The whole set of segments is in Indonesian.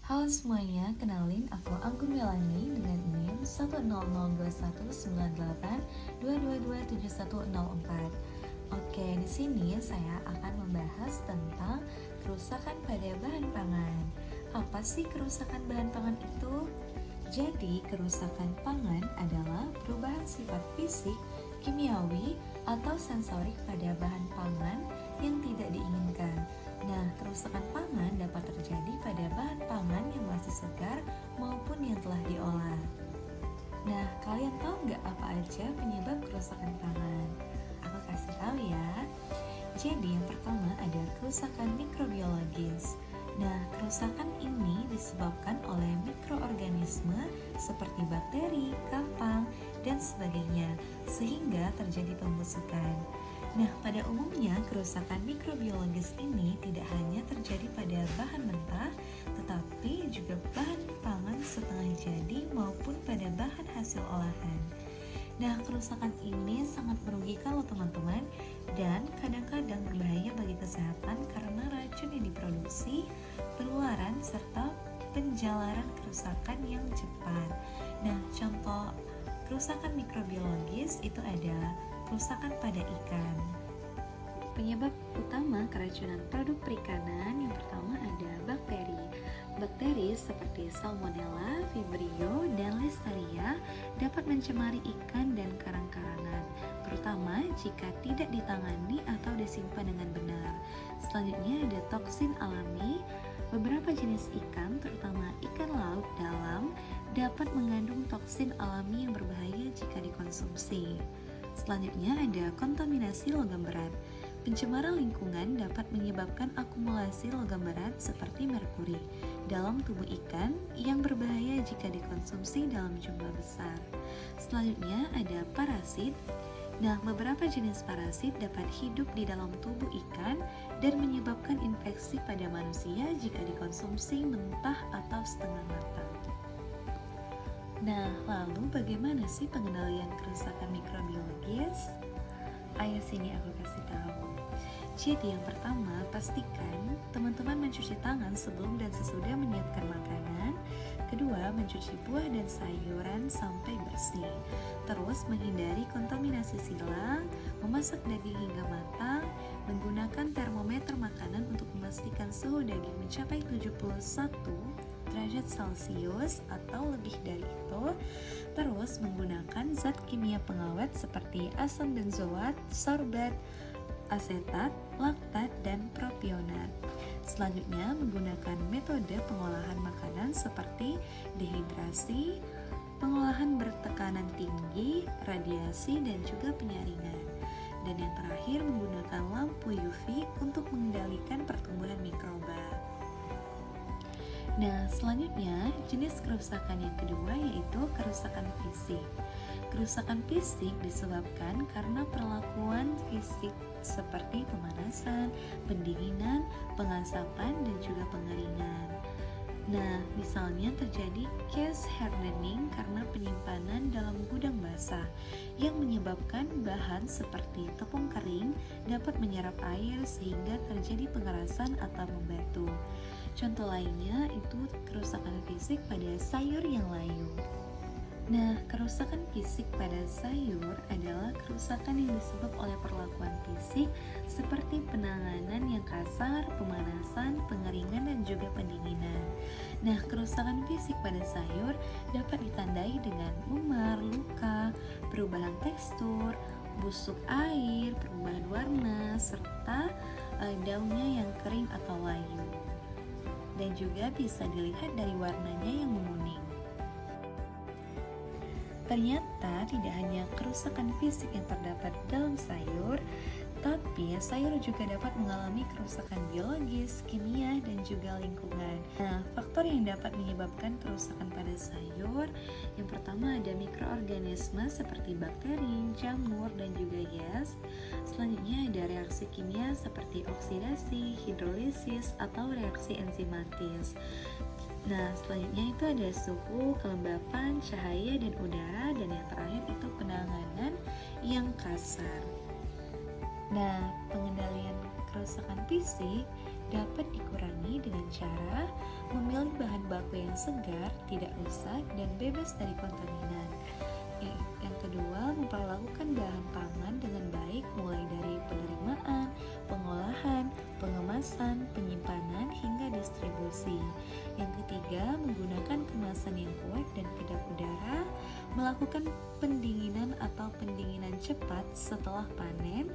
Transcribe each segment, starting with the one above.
Halo semuanya, kenalin aku Anggun Melani dengan NIM 100219822271004. Oke, di sini saya akan membahas tentang kerusakan pada bahan pangan. Apa sih kerusakan bahan pangan itu? Jadi, kerusakan pangan adalah perubahan sifat fisik, kimiawi, atau sensorik pada bahan pangan yang tidak diinginkan. Nah, kerusakan pangan dapat terjadi pada bahan pangan yang masih segar maupun yang telah diolah. Nah, kalian tahu nggak apa aja penyebab kerusakan pangan? Aku kasih tahu ya. Jadi, yang pertama ada kerusakan mikrobiologis. Nah, kerusakan ini disebabkan oleh mikroorganisme seperti bakteri, kapang, dan sebagainya, sehingga terjadi pembusukan. Nah, pada umumnya kerusakan mikrobiologis ini tidak hanya terjadi pada bahan mentah, tetapi juga bahan pangan setengah jadi maupun pada bahan hasil olahan. Nah, kerusakan ini sangat merugikan loh teman-teman, dan kadang-kadang berbahaya bagi kesehatan karena racun yang diproduksi, penularan, serta penjalaran kerusakan yang cepat. Nah, contoh kerusakan mikrobiologis itu ada kerusakan pada ikan. Penyebab utama keracunan produk perikanan yang pertama ada bakteri. Bakteri seperti Salmonella, Vibrio, dan Listeria dapat mencemari ikan dan karang-karangan, terutama jika tidak ditangani atau disimpan dengan benar. Selanjutnya ada toksin alami. Beberapa jenis ikan, terutama ikan laut dalam, dapat mengandung toksin alami yang berbahaya jika dikonsumsi. Selanjutnya ada kontaminasi logam berat. Pencemaran lingkungan dapat menyebabkan akumulasi logam berat seperti merkuri dalam tubuh ikan yang berbahaya jika dikonsumsi dalam jumlah besar. Selanjutnya ada parasit. Nah, beberapa jenis parasit dapat hidup di dalam tubuh ikan dan menyebabkan infeksi pada manusia jika dikonsumsi mentah atau setengah matang. Nah, lalu bagaimana sih pengendalian kerusakan mikrobiologis? Ayo sini aku kasih tahu. Jadi yang pertama, pastikan teman-teman mencuci tangan sebelum dan sesudah menyiapkan makanan. Kedua, mencuci buah dan sayuran sampai bersih. Terus, menghindari kontaminasi silang, memasak daging hingga matang, menggunakan termometer makanan untuk memastikan suhu daging mencapai 71 derajat Celcius atau lebih dari itu. Terus, menggunakan zat kimia pengawet seperti asam benzoat, sorbat, asetat, laktat, dan propionat. Selanjutnya, menggunakan metode pengolahan makanan seperti dehidrasi, pengolahan bertekanan tinggi, radiasi, dan juga penyaringan. Dan yang terakhir, menggunakan lampu UV untuk mengendalikan pertumbuhan mikroba. Nah, selanjutnya jenis kerusakan yang kedua yaitu kerusakan fisik. Kerusakan fisik disebabkan karena perlakuan fisik seperti pemanasan, pendinginan, pengasapan, dan juga pengeringan. Nah, misalnya terjadi case hardening karena penyimpanan dalam gudang basah yang menyebabkan bahan seperti tepung kering dapat menyerap air sehingga terjadi pengerasan atau membatu. Contoh lainnya itu kerusakan fisik pada sayur yang layu. Nah, kerusakan fisik pada sayur adalah kerusakan yang disebabkan oleh perlakuan fisik seperti penanganan yang kasar, pemanasan, pengeringan, dan juga pendinginan. Nah, kerusakan fisik pada sayur dapat ditandai dengan memar, luka, perubahan tekstur, busuk air, perubahan warna, serta daunnya yang kering atau layu. Dan juga bisa dilihat dari warnanya yang menguning. Ternyata tidak hanya kerusakan fisik yang terdapat dalam sayur, tapi sayur juga dapat mengalami kerusakan biologis, kimia, dan juga lingkungan. Nah, faktor yang dapat menyebabkan kerusakan pada sayur, yang pertama ada mikroorganisme seperti bakteri, jamur, dan juga yeast. Selanjutnya ada reaksi kimia seperti oksidasi, hidrolisis, atau reaksi enzimatis. Nah, selanjutnya itu ada suhu, kelembapan, cahaya, dan udara, dan yang terakhir itu penanganan yang kasar. Nah, pengendalian kerusakan fisik dapat dikurangi dengan cara memilih bahan baku yang segar, tidak rusak, dan bebas dari kontaminan. Yang kedua, memperlakukan bahan pangan dengan baik mulai dari penerimaan, pengolahan, pengemasan, penyimpanan, hingga distribusi. Yang ketiga, menggunakan kemasan yang kuat dan kedap udara, melakukan pendinginan atau pendinginan cepat setelah panen,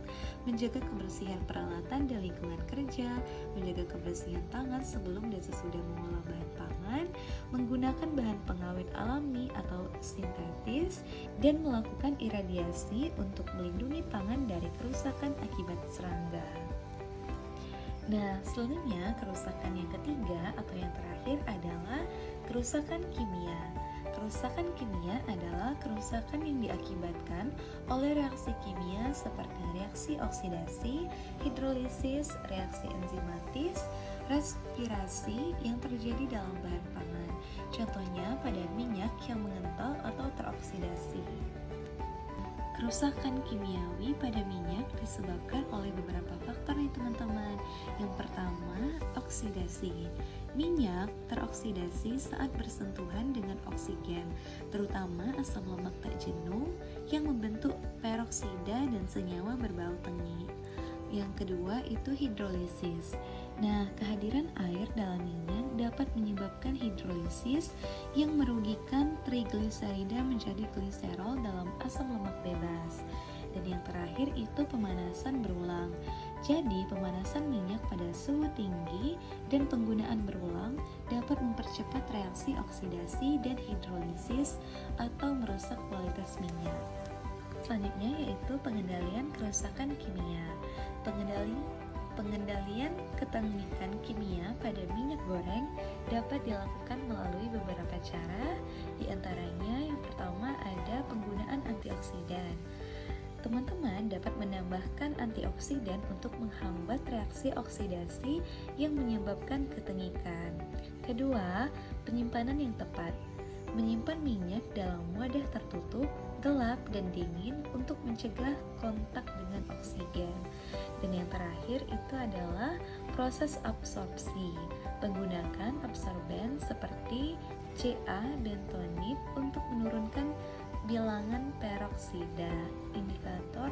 menjaga kebersihan peralatan dan lingkungan kerja, menjaga kebersihan tangan sebelum dan sesudah mengolah bahan pangan, menggunakan bahan pengawet alami atau sintetis, dan melakukan iradiasi untuk melindungi pangan dari kerusakan akibat serangga. Nah, selanjutnya kerusakan yang ketiga atau yang terakhir adalah kerusakan kimia. Kerusakan kimia adalah kerusakan yang diakibatkan oleh reaksi kimia seperti reaksi oksidasi, hidrolisis, reaksi enzimatis, respirasi yang terjadi dalam bahan pangan. Contohnya pada minyak yang mengental atau teroksidasi. Kerusakan kimiawi pada minyak disebabkan oleh beberapa faktor nih teman-teman. Yang pertama, oksidasi. Minyak teroksidasi saat bersentuhan dengan oksigen, terutama asam lemak tak jenuh yang membentuk peroksida dan senyawa berbau tengi. Yang kedua itu hidrolisis. Nah, kehadiran air dalam minyak dapat menyebabkan hidrolisis yang merugikan trigliserida menjadi gliserol dalam asam lemak bebas. Dan yang terakhir itu pemanasan berulang. Jadi, pemanasan minyak pada suhu tinggi dan penggunaan berulang dapat mempercepat reaksi oksidasi dan hidrolisis atau merusak kualitas minyak. Selanjutnya yaitu pengendalian kerusakan kimia. Pengendalian ketengikan kimia pada minyak goreng dapat dilakukan melalui beberapa cara, di antaranya yang pertama ada penggunaan antioksidan. Teman-teman dapat menambahkan antioksidan untuk menghambat reaksi oksidasi yang menyebabkan ketengikan. Kedua, penyimpanan yang tepat. Menyimpan minyak dalam wadah tertutup, gelap, dan dingin untuk mencegah kontak dengan oksigen. Dan yang terakhir itu adalah proses absorpsi. Menggunakan absorben seperti Ca bentonit untuk menurunkan bilangan peroksida, indikator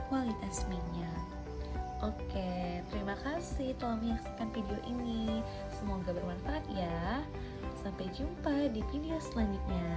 kualitas minyak. Oke, terima kasih telah menyaksikan video ini. Semoga bermanfaat ya. Sampai jumpa di video selanjutnya.